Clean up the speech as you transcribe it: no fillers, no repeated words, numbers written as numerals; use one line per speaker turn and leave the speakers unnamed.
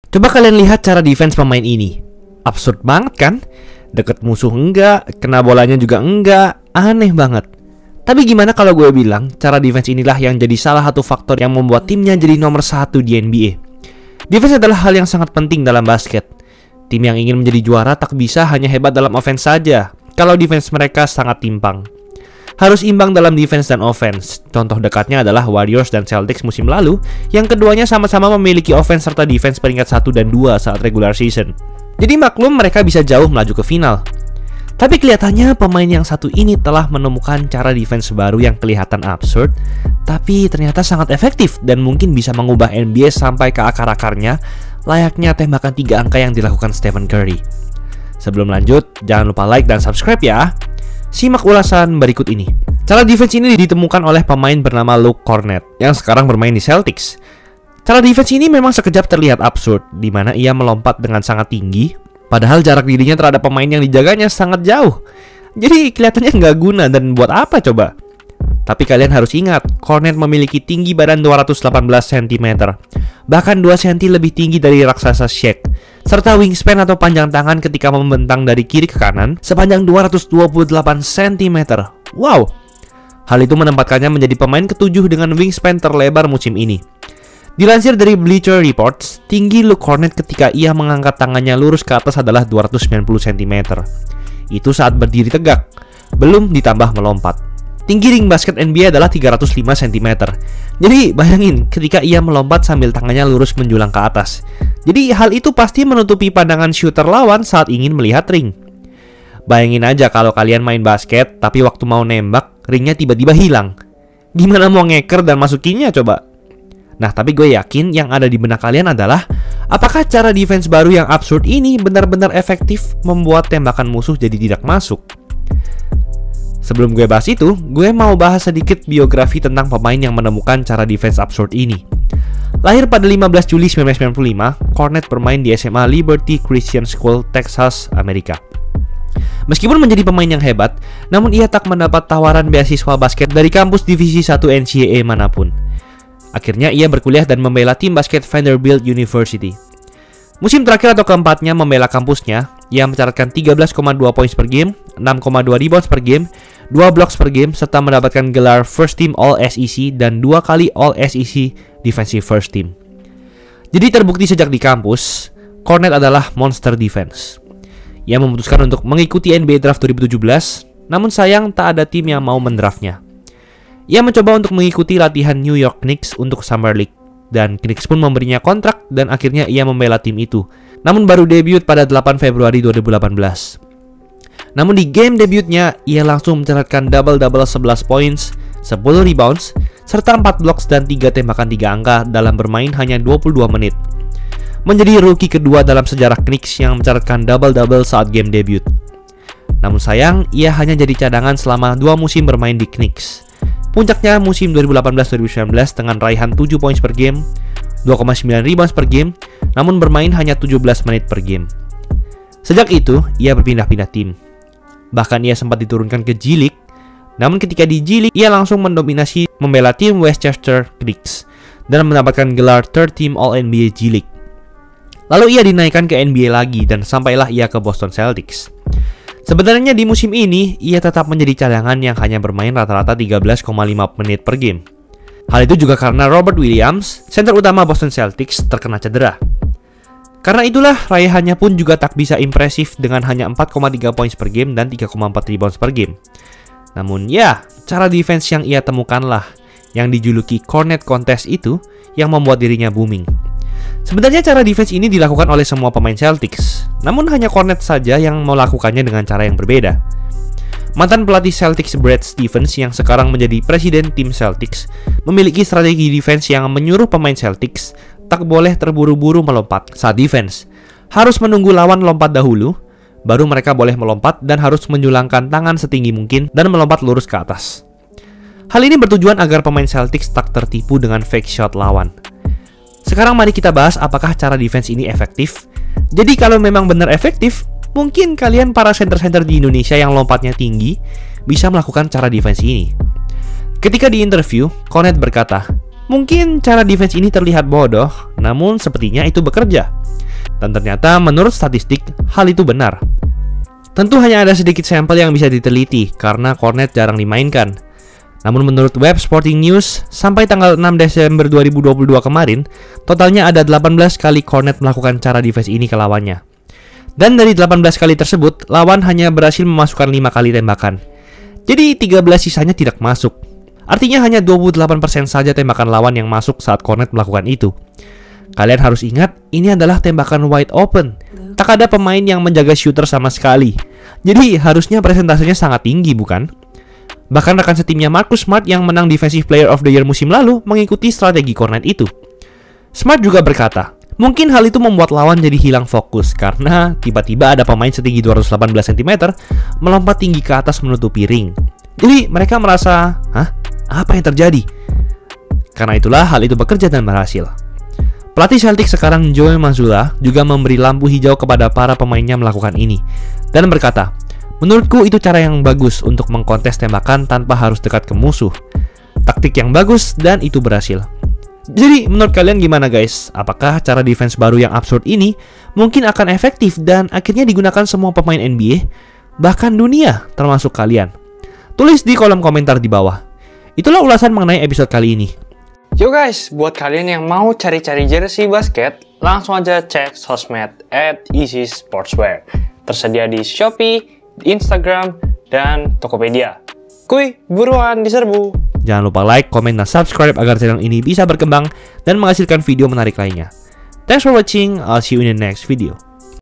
Coba kalian lihat cara defense pemain ini. Absurd banget kan? Deket musuh enggak, kena bolanya juga enggak, aneh banget. Tapi gimana kalau gue bilang cara defense inilah yang jadi salah satu faktor yang membuat timnya jadi nomor 1 di NBA. Defense adalah hal yang sangat penting dalam basket. Tim yang ingin menjadi juara tak bisa hanya hebat dalam offense saja, kalau defense mereka sangat timpang. Harus imbang dalam defense dan offense. Contoh dekatnya adalah Warriors dan Celtics musim lalu, yang keduanya sama-sama memiliki offense serta defense peringkat 1 dan 2 saat regular season. Jadi maklum mereka bisa jauh melaju ke final. Tapi kelihatannya pemain yang satu ini telah menemukan cara defense baru yang kelihatan absurd, tapi ternyata sangat efektif dan mungkin bisa mengubah NBA sampai ke akar-akarnya, layaknya tembakan 3 angka yang dilakukan Stephen Curry. Sebelum lanjut, jangan lupa like dan subscribe ya. Simak ulasan berikut ini. Cara defense ini ditemukan oleh pemain bernama Luke Kornet yang sekarang bermain di Celtics. Cara defense ini memang sekejap terlihat absurd, di mana ia melompat dengan sangat tinggi, padahal jarak dirinya terhadap pemain yang dijaganya sangat jauh. Jadi kelihatannya nggak guna dan buat apa coba? Tapi kalian harus ingat, Kornet memiliki tinggi badan 218 cm, bahkan 2 cm lebih tinggi dari raksasa Shaq, serta wingspan atau panjang tangan ketika membentang dari kiri ke kanan sepanjang 228 cm. Wow! Hal itu menempatkannya menjadi pemain ke-7 dengan wingspan terlebar musim ini. Dilansir dari Bleacher Report, tinggi Luke Kornet ketika ia mengangkat tangannya lurus ke atas adalah 290 cm. Itu saat berdiri tegak, belum ditambah melompat. Tinggi ring basket NBA adalah 305 cm. Jadi bayangin ketika ia melompat sambil tangannya lurus menjulang ke atas. Jadi hal itu pasti menutupi pandangan shooter lawan saat ingin melihat ring. Bayangin aja kalau kalian main basket, tapi waktu mau nembak, ringnya tiba-tiba hilang. Gimana mau ngeker dan masukinnya coba? Nah, tapi gue yakin yang ada di benak kalian adalah, apakah cara defense baru yang absurd ini benar-benar efektif membuat tembakan musuh jadi tidak masuk? Sebelum gue bahas itu, gue mau bahas sedikit biografi tentang pemain yang menemukan cara defense absurd ini. Lahir pada 15 Juli 1995, Kornet bermain di SMA Liberty Christian School, Texas, Amerika. Meskipun menjadi pemain yang hebat, namun ia tak mendapat tawaran beasiswa basket dari kampus divisi 1 NCAA manapun. Akhirnya ia berkuliah dan membela tim basket Vanderbilt University. Musim terakhir atau keempatnya membela kampusnya, ia mencatatkan 13,2 points per game, 6,2 rebounds per game, 2 blocks per game, serta mendapatkan gelar First Team All-SEC dan 2 kali All-SEC Defensive First Team. Jadi terbukti sejak di kampus, Kornet adalah monster defense. Ia memutuskan untuk mengikuti NBA Draft 2017, namun sayang tak ada tim yang mau mendraftnya. Ia mencoba untuk mengikuti latihan New York Knicks untuk Summer League, dan Knicks pun memberinya kontrak dan akhirnya ia membela tim itu. Namun baru debut pada 8 Februari 2018. Namun di game debutnya, ia langsung mencatatkan double-double 11 points, 10 rebounds, serta 4 blocks dan 3 tembakan 3 angka dalam bermain hanya 22 menit. Menjadi rookie kedua dalam sejarah Knicks yang mencatatkan double-double saat game debut. Namun sayang, ia hanya jadi cadangan selama 2 musim bermain di Knicks. Puncaknya musim 2018-2019 dengan raihan 7 points per game, 2,9 rebounds per game, namun bermain hanya 17 menit per game. Sejak itu, ia berpindah-pindah tim. Bahkan ia sempat diturunkan ke G League, namun ketika di G League, ia langsung mendominasi membela tim Westchester Knicks dan mendapatkan gelar Third Team All-NBA G League. Lalu ia dinaikkan ke NBA lagi dan sampailah ia ke Boston Celtics. Sebenarnya di musim ini, ia tetap menjadi cadangan yang hanya bermain rata-rata 13,5 menit per game. Hal itu juga karena Robert Williams, center utama Boston Celtics, terkena cedera. Karena itulah, raihannya pun juga tak bisa impresif dengan hanya 4,3 points per game dan 3,4 rebounds per game. Namun ya, cara defense yang ia temukanlah, yang dijuluki Kornet Contest itu, yang membuat dirinya booming. Sebenarnya cara defense ini dilakukan oleh semua pemain Celtics, namun hanya Kornet saja yang melakukannya dengan cara yang berbeda. Mantan pelatih Celtics Brad Stevens yang sekarang menjadi presiden tim Celtics memiliki strategi defense yang menyuruh pemain Celtics tak boleh terburu-buru melompat saat defense. Harus menunggu lawan lompat dahulu, baru mereka boleh melompat dan harus menjulangkan tangan setinggi mungkin dan melompat lurus ke atas. Hal ini bertujuan agar pemain Celtics tak tertipu dengan fake shot lawan. Sekarang mari kita bahas apakah cara defense ini efektif. Jadi kalau memang benar efektif, mungkin kalian para center-center di Indonesia yang lompatnya tinggi bisa melakukan cara defense ini. Ketika di interview, Kornet berkata, mungkin cara defense ini terlihat bodoh, namun sepertinya itu bekerja. Dan ternyata menurut statistik, hal itu benar. Tentu hanya ada sedikit sampel yang bisa diteliti karena kornet jarang dimainkan. Namun menurut web Sporting News, sampai tanggal 6 Desember 2022 kemarin, totalnya ada 18 kali kornet melakukan cara defense ini ke lawannya. Dan dari 18 kali tersebut, lawan hanya berhasil memasukkan 5 kali tembakan. Jadi 13 sisanya tidak masuk. Artinya hanya 28% saja tembakan lawan yang masuk saat kornet melakukan itu. Kalian harus ingat, ini adalah tembakan wide open. Tak ada pemain yang menjaga shooter sama sekali. Jadi harusnya presentasenya sangat tinggi, bukan? Bahkan rekan setimnya Marcus Smart yang menang Defensive Player of the Year musim lalu mengikuti strategi kornet itu. Smart juga berkata, mungkin hal itu membuat lawan jadi hilang fokus karena tiba-tiba ada pemain setinggi 218 cm melompat tinggi ke atas menutupi ring. Jadi mereka merasa, hah? Apa yang terjadi? Karena itulah hal itu bekerja dan berhasil. Pelatih Celtics sekarang Joe Mazzulla juga memberi lampu hijau kepada para pemainnya melakukan ini dan berkata, menurutku itu cara yang bagus untuk mengkontes tembakan tanpa harus dekat ke musuh. Taktik yang bagus dan itu berhasil. Jadi menurut kalian gimana guys? Apakah cara defense baru yang absurd ini mungkin akan efektif dan akhirnya digunakan semua pemain NBA? Bahkan dunia termasuk kalian? Tulis di kolom komentar di bawah. Itulah ulasan mengenai episode kali ini.
Yo guys, buat kalian yang mau cari-cari jersey basket, langsung aja cek sosmed @easysportswear. Tersedia di Shopee, Instagram, dan Tokopedia. Kuy, buruan diserbu!
Jangan lupa like, komen, dan subscribe agar channel ini bisa berkembang dan menghasilkan video menarik lainnya. Thanks for watching, I'll see you in the next video.